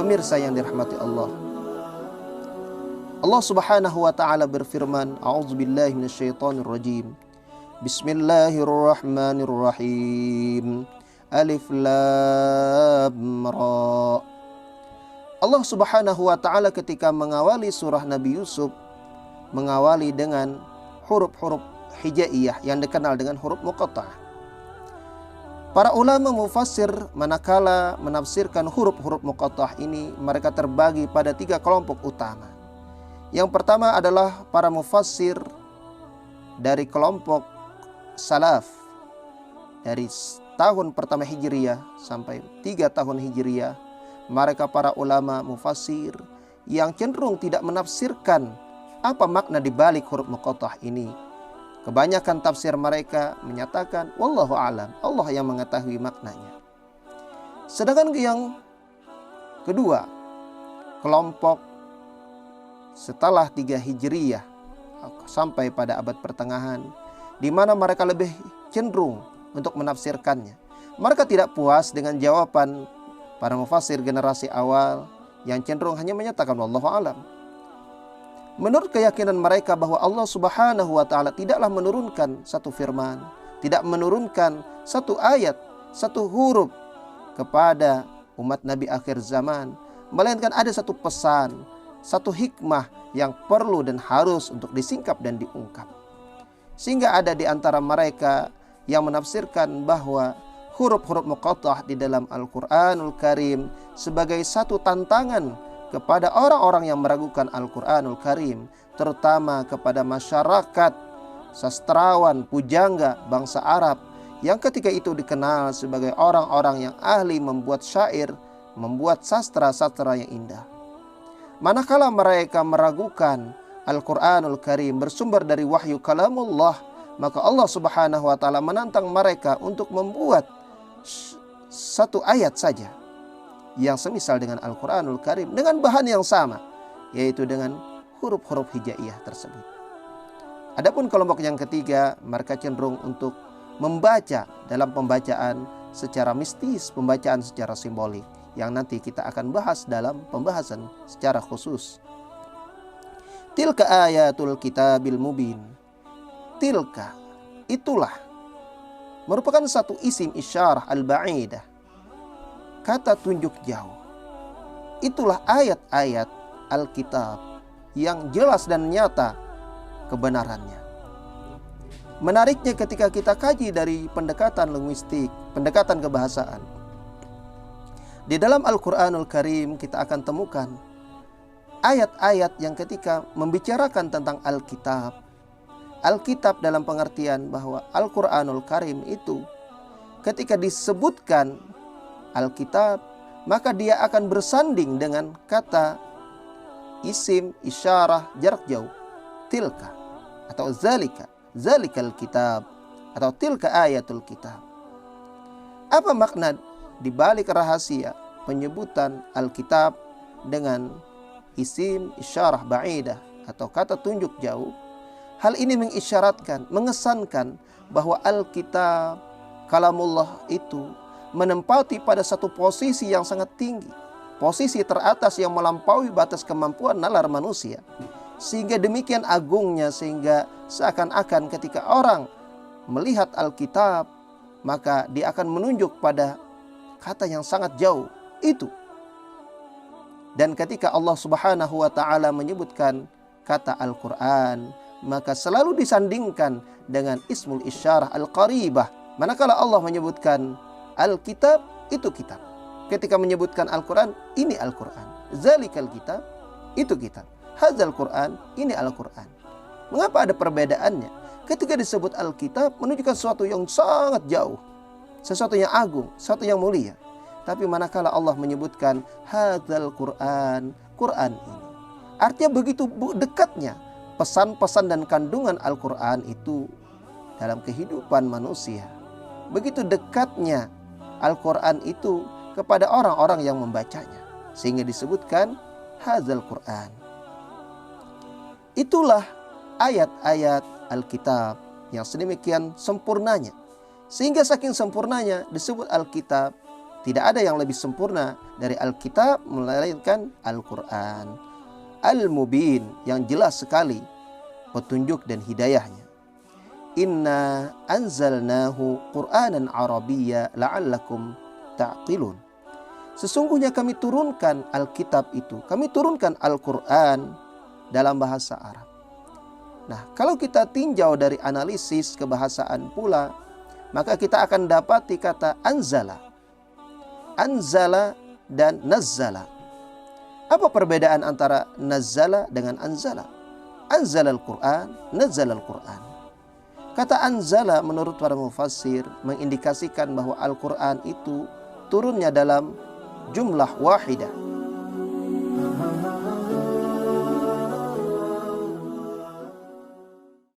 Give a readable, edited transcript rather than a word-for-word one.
Pemirsa yang dirahmati Allah, Allah Subhanahu wa taala berfirman, a'udzubillahi minasyaitonirrajim. Bismillahirrahmanirrahim. Alif lam ra. Allah Subhanahu wa taala ketika mengawali surah Nabi Yusuf mengawali dengan huruf-huruf hijaiyah yang dikenal dengan huruf muqatta'ah. Para ulama mufassir manakala menafsirkan huruf-huruf muqatta'ah ini, mereka terbagi pada 3 kelompok utama. Yang pertama adalah para mufassir dari kelompok salaf, dari tahun pertama Hijriyah sampai 3 tahun Hijriyah. Mereka para ulama mufassir yang cenderung tidak menafsirkan apa makna di balik huruf muqatta'ah ini. Kebanyakan tafsir mereka menyatakan wallahu a'lam, Allah yang mengetahui maknanya. Sedangkan yang kedua, kelompok setelah 3 Hijriyah sampai pada abad pertengahan, di mana mereka lebih cenderung untuk menafsirkannya. Mereka tidak puas dengan jawaban para mufassir generasi awal yang cenderung hanya menyatakan wallahu a'lam. Menurut keyakinan mereka bahwa Allah Subhanahu wa taala tidaklah menurunkan satu firman, tidak menurunkan satu ayat, satu huruf kepada umat Nabi akhir zaman, melainkan ada satu pesan, satu hikmah yang perlu dan harus untuk disingkap dan diungkap. Sehingga ada di antara mereka yang menafsirkan bahwa huruf-huruf muqatta'ah di dalam Al-Quranul Karim sebagai satu tantangan kepada orang-orang yang meragukan Al-Quranul Karim, terutama kepada masyarakat sastrawan, pujangga bangsa Arab yang ketika itu dikenal sebagai orang-orang yang ahli membuat syair, membuat sastra-sastra yang indah. Manakala mereka meragukan Al-Quranul Karim bersumber dari wahyu kalamullah, maka Allah Subhanahu wa taala menantang mereka untuk membuat satu ayat saja yang semisal dengan Al-Quranul Karim dengan bahan yang sama, yaitu dengan huruf-huruf hijaiyah tersebut. Adapun kelompok yang ketiga, mereka cenderung untuk membaca dalam pembacaan secara mistis, pembacaan secara simbolik, yang nanti kita akan bahas dalam pembahasan secara khusus. Tilka ayatul kitabil mubin. Tilka, itulah, merupakan satu isim isyarah al-ba'idah, kata tunjuk jauh. Itulah ayat-ayat Alkitab yang jelas dan nyata kebenarannya. Menariknya ketika kita kaji dari pendekatan linguistik, pendekatan kebahasaan, di dalam Al-Quranul Karim kita akan temukan ayat-ayat yang ketika membicarakan tentang Alkitab, Alkitab dalam pengertian bahwa Al-Quranul Karim itu ketika disebutkan Alkitab, maka dia akan bersanding dengan kata isim isyarah jarak jauh, tilka atau zalika, zalikal kitab atau tilka ayatul kitab. Apa makna di balik rahasia penyebutan Alkitab dengan isim isyarah ba'idah atau kata tunjuk jauh? Hal ini mengisyaratkan, mengesankan bahwa Alkitab, kalamullah itu menempati pada satu posisi yang sangat tinggi, posisi teratas yang melampaui batas kemampuan nalar manusia. Sehingga demikian agungnya, sehingga seakan-akan ketika orang melihat Alkitab, maka dia akan menunjuk pada kata yang sangat jauh itu. Dan ketika Allah Subhanahu wa taala menyebutkan kata Al-Quran, maka selalu disandingkan dengan ismul isyarah al-qaribah. Manakala Allah menyebutkan Alkitab, itu kitab. Ketika menyebutkan Al-Quran, ini Al-Quran. Zalikal kitab, itu kitab. Hadzal Quran, ini Al-Quran. Mengapa ada perbedaannya? Ketika disebut Alkitab, menunjukkan sesuatu yang sangat jauh, sesuatu yang agung, sesuatu yang mulia. Tapi manakala Allah menyebutkan hadzal Quran, Quran ini, artinya begitu dekatnya pesan-pesan dan kandungan Al-Quran itu dalam kehidupan manusia. Begitu dekatnya Al-Quran itu kepada orang-orang yang membacanya, sehingga disebutkan hadzal Quran. Itulah ayat-ayat Alkitab yang sedemikian sempurnanya, sehingga saking sempurnanya disebut Alkitab, Tidak ada yang lebih sempurna dari Alkitab melainkan Al-Quran. Al-Mubin, yang jelas sekali petunjuk dan hidayahnya. Inna anzalnahu Qur'anan Arabiyya la'allakum ta'qilun. Sesungguhnya kami turunkan Alkitab itu, kami turunkan Al-Quran dalam bahasa Arab. Nah, kalau kita tinjau dari analisis kebahasaan pula, maka kita akan dapati kata anzala. Anzala dan nazzala. Apa perbedaan antara nazzala dengan anzala? Anzala al-Quran, nazzala al-Quran. Kata anzala menurut para mufassir mengindikasikan bahwa Al-Quran itu turunnya dalam jumlah wahidah,